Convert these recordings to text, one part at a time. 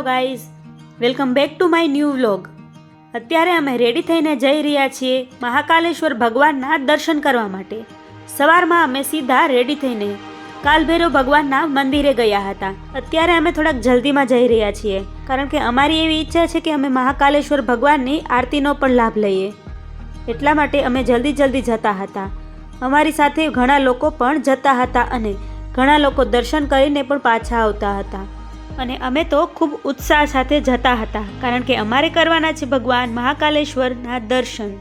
Guys, welcome back to my new vlog. અત્યારે અમે ready થઈને જઈ રહ્યા છીએ મહાકાલેશ્વર ભગવાનના દર્શન કરવા માટે. સવારમાં અમે સીધા રેડી થઈને કાલભૈરવ ભગવાનના મંદિરે ગયા હતા. અત્યારે અમે થોડાક જલ્દીમાં જઈ રહ્યા છીએ કારણ કે અમારી એવી ઈચ્છા છે કે અમે મહાકાલેશ્વર ભગવાનની આરતીનો પણ લાભ લઈએ. એટલા માટે અમે જલ્દી જતા હતા. અમારી સાથે ઘણા લોકો પણ જતા હતા અને ઘણા લોકો દર્શન કરીને પણ પાછા આવતા હતા. અને અમે તો ખૂબ ઉત્સાહ સાથે જતા હતા કારણ કે અમારે કરવાના છે ભગવાન મહાકાલેશ્વરના દર્શન.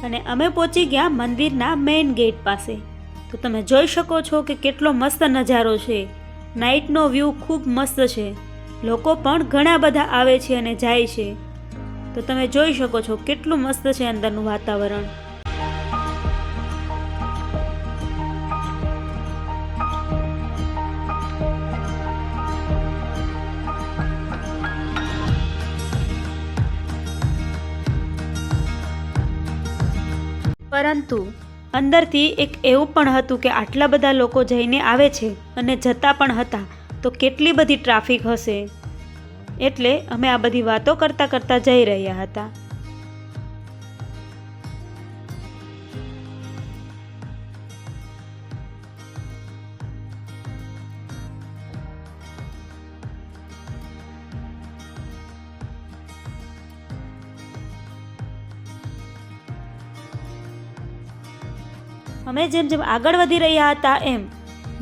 અને અમે પહોંચી ગયા મંદિરના મેઇન ગેટ પાસે. તો તમે જોઈ શકો છો કે કેટલો મસ્ત નજારો છે. નાઇટનો વ્યૂ ખૂબ મસ્ત છે. લોકો પણ ઘણા બધા આવે છે અને જાય છે. તો તમે જોઈ શકો છો કેટલું મસ્ત છે અંદરનું વાતાવરણ. પરંતુ અંદરથી એક એવું પણ હતું કે આટલા બધા લોકો જઈને આવે છે અને જતા પણ હતા તો કેટલી બધી ટ્રાફિક હશે. એટલે અમે આ બધી વાતો કરતા જઈ રહ્યા હતા. અમે જેમ આગળ વધી રહ્યા હતા એમ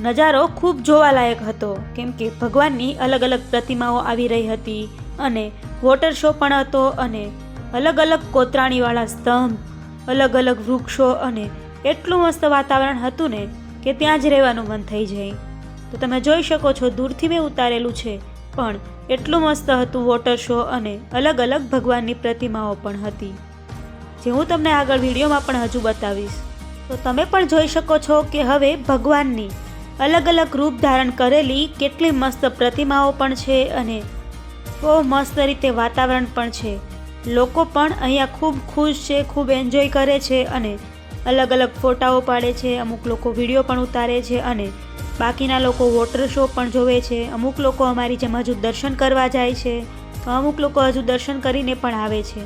નજારો ખૂબ જોવાલાયક હતો કેમ કે ભગવાનની અલગ અલગ પ્રતિમાઓ આવી રહી હતી અને વોટર શો પણ હતો અને અલગ અલગ કોતરાણીવાળા સ્તંભ, અલગ અલગ વૃક્ષો અને એટલું મસ્ત વાતાવરણ હતું ને કે ત્યાં જ રહેવાનું મન થઈ જાય. તો તમે જોઈ શકો છો દૂરથી મેં ઉતારેલું છે પણ એટલું મસ્ત હતું વોટર શો અને અલગ અલગ ભગવાનની પ્રતિમાઓ પણ હતી જે હું તમને આગળ વિડીયોમાં પણ હજુ બતાવીશ. તો તમે પણ જોઈ શકો છો કે હવે ભગવાનની અલગ અલગ રૂપ ધારણ કરેલી કેટલી મસ્ત પ્રતિમાઓ પણ છે અને બહુ મસ્ત રીતે વાતાવરણ પણ છે. લોકો પણ અહીંયા ખૂબ ખુશ છે, ખૂબ એન્જોય કરે છે અને અલગ અલગ ફોટાઓ પાડે છે. અમુક લોકો વિડીયો પણ ઉતારે છે અને બાકીના લોકો વોટર શો પણ જોવે છે. અમુક લોકો અમારી જેમ હજુ દર્શન કરવા જાય છે તો અમુક લોકો હજુ દર્શન કરીને પણ આવે છે.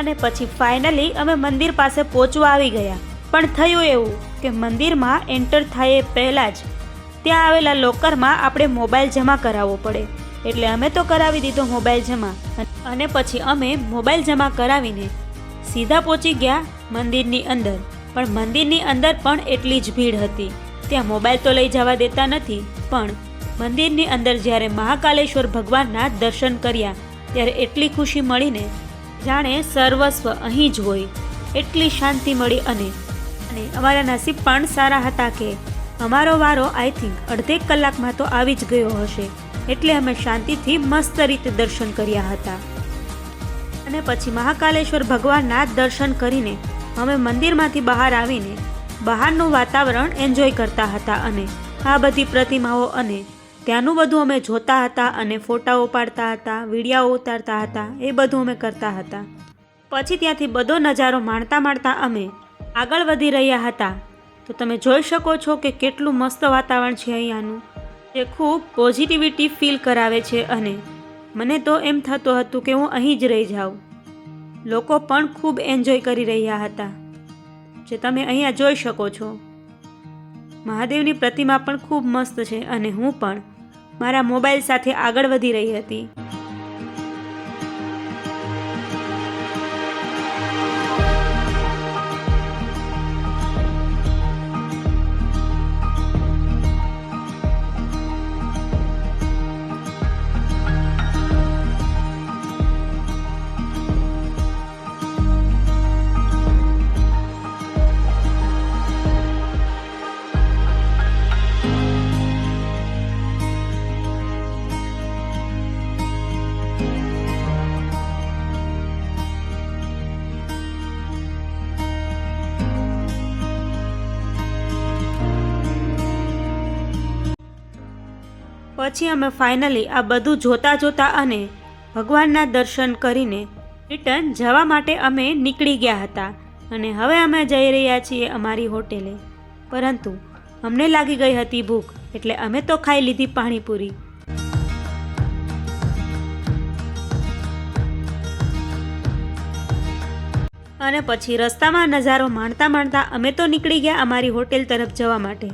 અને પછી ફાઇનલી અમે મંદિર પાસે પહોંચવા આવી ગયા. પણ થયું એવું કે મંદિરમાં એન્ટર થાય પહેલાં જ ત્યાં આવેલા લોકરમાં આપણે મોબાઈલ જમા કરાવવો પડે. એટલે અમે તો કરાવી દીધો મોબાઈલ જમા અને પછી અમે મોબાઈલ જમા કરાવીને સીધા પહોંચી ગયા મંદિરની અંદર. પણ મંદિરની અંદર પણ એટલી જ ભીડ હતી. ત્યાં મોબાઈલ તો લઈ જવા દેતા નથી પણ મંદિરની અંદર જ્યારે મહાકાલેશ્વર ભગવાનના દર્શન કર્યા ત્યારે એટલી ખુશી મળીને જાણે સર્વસ્વ અહીં જ હોય એટલી શાંતિ મળી. અને અમારા નસીબ પણ સારા હતા કે અમારો વારો આઈ થિંક અડધેક કલાકમાં તો આવી જ ગયો હશે એટલે અમે શાંતિથી મસ્ત રીતે દર્શન કર્યા હતા. અને પછી મહાકાલેશ્વર ભગવાનના દર્શન કરીને અમે મંદિરમાંથી બહાર આવીને બહારનું વાતાવરણ એન્જોય કરતા હતા અને આ બધી પ્રતિમાઓ અને ત્યાંનું બધું અમે જોતા હતા અને ફોટાઓ પાડતા હતા, વિડીયો ઉતારતા હતા, એ બધું અમે કરતા હતા. પછી ત્યાંથી બધો નજારો માણતા અમે આગળ વધી રહ્યા હતા. તો તમે જોઈ શકો છો કે કેટલું મસ્ત વાતાવરણ છે અહીંયાનું, જે ખૂબ પોઝિટિવિટી ફીલ કરાવે છે અને મને તો એમ થતું હતું કે હું અહીં જ રહી જાઉં. લોકો પણ ખૂબ એન્જોય કરી રહ્યા હતા, જે તમે અહીંયા જોઈ શકો છો. મહાદેવની પ્રતિમા પણ ખૂબ મસ્ત છે અને હું પણ મારા મોબાઈલ સાથે આગળ વધી રહી હતી. પછી અમે ફાઇનલી આ બધું જોતા અને ભગવાનના દર્શન કરીને રિટર્ન જવા માટે અમે નીકળી ગયા હતા અને હવે અમે જઈ રહ્યા છીએ અમારી હોટેલે. પરંતુ અમને લાગી ગઈ હતી ભૂખ, એટલે અમે તો ખાઈ લીધી પાણીપુરી. અને પછી રસ્તામાં નજારો માણતા અમે તો નીકળી ગયા અમારી હોટેલ તરફ જવા માટે.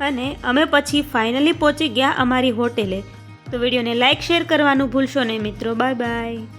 અને અમે પછી ફાઇનલી પહોંચી ગયા અમારી હોટેલે. તો વિડીયોને લાઇક શેર કરવાનું ભૂલશો નહીં મિત્રો. Bye bye.